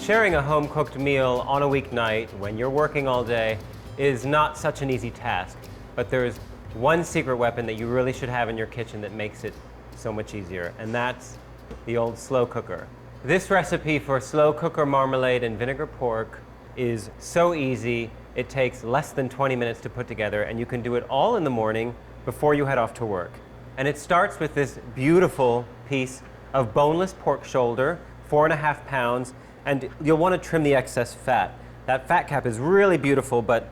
Sharing a home-cooked meal on a weeknight when you're working all day is not such an easy task, but there's one secret weapon that you really should have in your kitchen that makes it so much easier, and that's the old slow cooker. This recipe for slow cooker marmalade and vinegar pork is so easy, it takes less than 20 minutes to put together, and you can do it all in the morning before you head off to work. And it starts with this beautiful piece of boneless pork shoulder, 4.5 pounds, and you'll want to trim the excess fat. That fat cap is really beautiful, but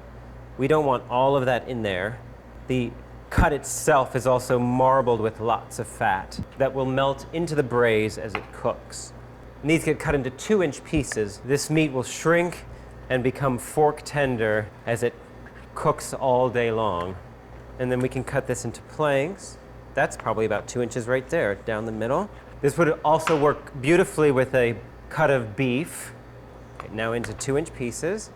we don't want all of that in there. The cut itself is also marbled with lots of fat that will melt into the braise as it cooks. And these get cut into 2-inch pieces. This meat will shrink and become fork tender as it cooks all day long. And then we can cut this into planks. That's probably about 2 inches right there, down the middle. This would also work beautifully with a cut of beef. Okay, now into 2-inch pieces.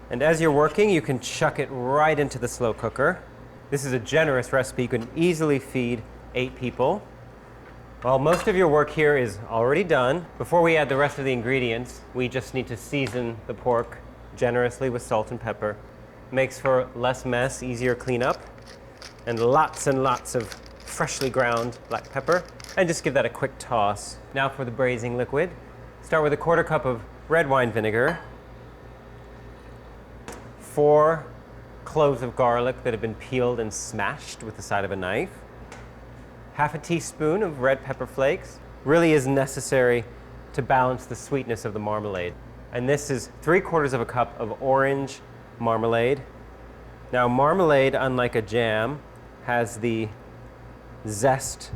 And as you're working, you can chuck it right into the slow cooker. This is a generous recipe. You can easily feed 8 people. While most of your work here is already done, before we add the rest of the ingredients, we just need to season the pork generously with salt and pepper. Makes for less mess, easier cleanup, and lots of freshly ground black pepper. And just give that a quick toss. Now for the braising liquid. Start with a 1/4 cup of red wine vinegar, 4 cloves of garlic that have been peeled and smashed with the side of a knife, 1/2 teaspoon of red pepper flakes. Really is necessary to balance the sweetness of the marmalade. And this is 3/4 cup of orange marmalade. Now marmalade, unlike a jam, has the zest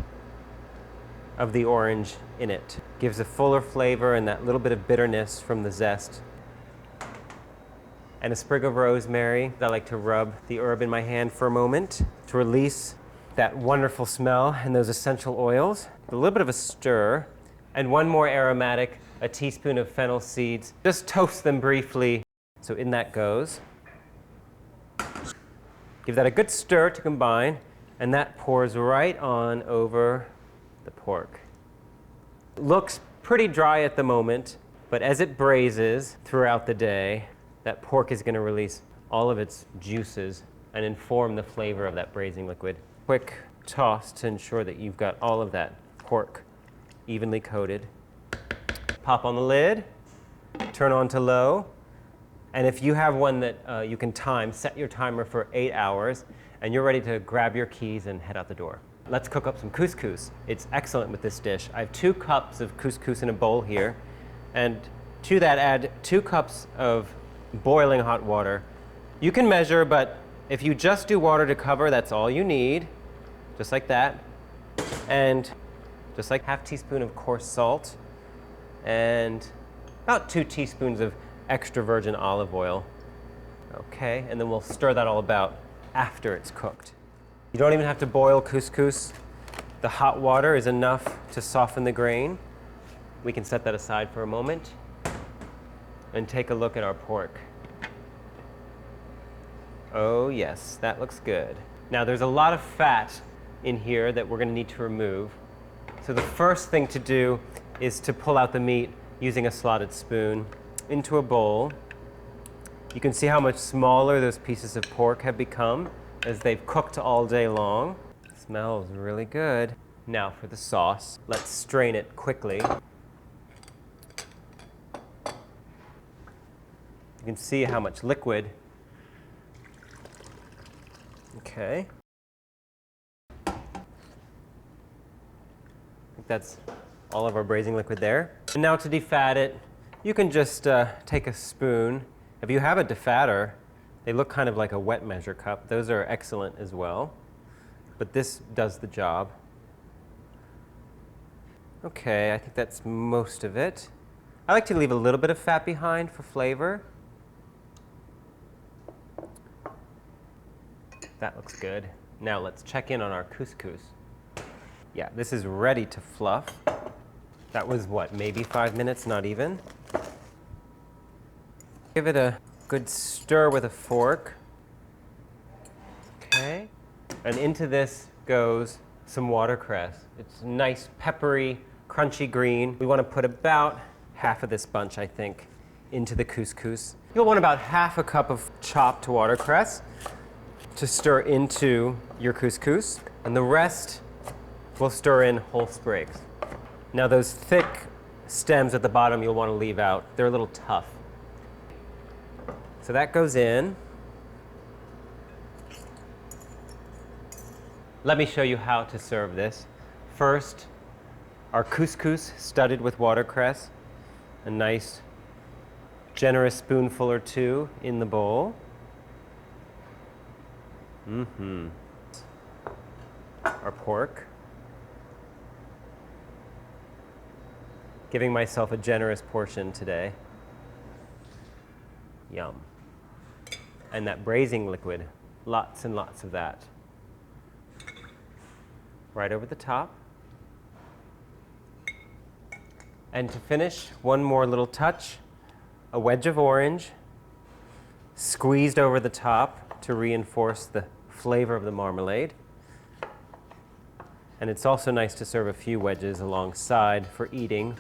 of the orange in it. Gives a fuller flavor and that little bit of bitterness from the zest. And a sprig of rosemary. I like to rub the herb in my hand for a moment to release that wonderful smell and those essential oils. A little bit of a stir. And one more aromatic, a teaspoon of fennel seeds. Just toast them briefly. So in that goes. Give that a good stir to combine, and that pours right on over the pork. It looks pretty dry at the moment, but as it braises throughout the day, that pork is going to release all of its juices and inform the flavor of that braising liquid. Quick toss to ensure that you've got all of that pork evenly coated. Pop on the lid, turn on to low, and if you have one that you can time, set your timer for 8 hours, and you're ready to grab your keys and head out the door. Let's cook up some couscous. It's excellent with this dish. I have 2 cups of couscous in a bowl here, and to that add 2 cups of boiling hot water. You can measure, but if you just do water to cover, that's all you need, just like that. And just like 1/2 teaspoon of coarse salt, and about 2 teaspoons of extra virgin olive oil. Okay, and then we'll stir that all about after it's cooked. You don't even have to boil couscous. The hot water is enough to soften the grain. We can set that aside for a moment and take a look at our pork. Oh yes, that looks good. Now there's a lot of fat in here that we're going to need to remove. So the first thing to do is to pull out the meat using a slotted spoon into a bowl. You can see how much smaller those pieces of pork have become as they've cooked all day long. It smells really good. Now for the sauce. Let's strain it quickly. You can see how much liquid. Okay. I think that's all of our braising liquid there. And now to defat it, you can just take a spoon. If you have a defatter, they look kind of like a wet measure cup. Those are excellent as well, but this does the job. Okay, I think that's most of it. I like to leave a little bit of fat behind for flavor. That looks good. Now let's check in on our couscous. Yeah, this is ready to fluff. That was what, maybe 5 minutes, not even. Give it a good stir with a fork. Okay. And into this goes some watercress. It's nice, peppery, crunchy green. We want to put about half of this bunch, I think, into the couscous. You'll want about half a cup of chopped watercress to stir into your couscous, and the rest we'll stir in whole sprigs. Now those thick stems at the bottom you'll want to leave out. They're a little tough. So that goes in. Let me show you how to serve this. First, our couscous studded with watercress, a nice generous spoonful or two in the bowl. Our pork. Giving myself a generous portion today. Yum. And that braising liquid, lots and lots of that. Right over the top. And to finish, one more little touch, a wedge of orange, squeezed over the top to reinforce the flavor of the marmalade. And it's also nice to serve a few wedges alongside for eating.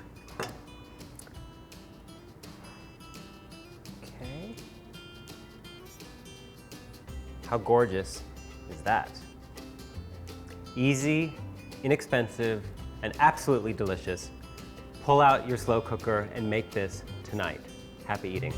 Okay. How gorgeous is that? Easy, inexpensive, and absolutely delicious. Pull out your slow cooker and make this tonight. Happy eating.